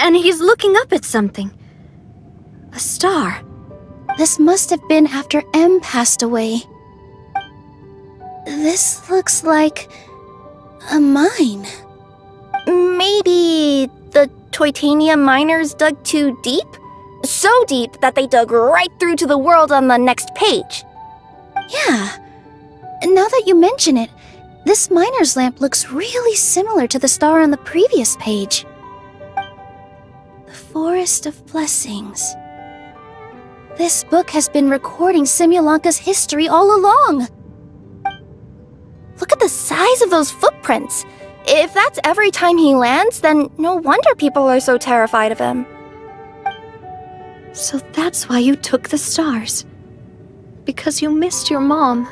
and he's looking up at something. A star. This must have been after M passed away. This looks like a mine. Maybe the Titanium miners dug too deep? So deep that they dug right through to the world on the next page. Yeah. Now that you mention it, this miner's lamp looks really similar to the star on the previous page. The Forest of Blessings. This book has been recording Simulanka's history all along. Look at the size of those footprints. If that's every time he lands, then no wonder people are so terrified of him. So that's why you took the stars. Because you missed your mom.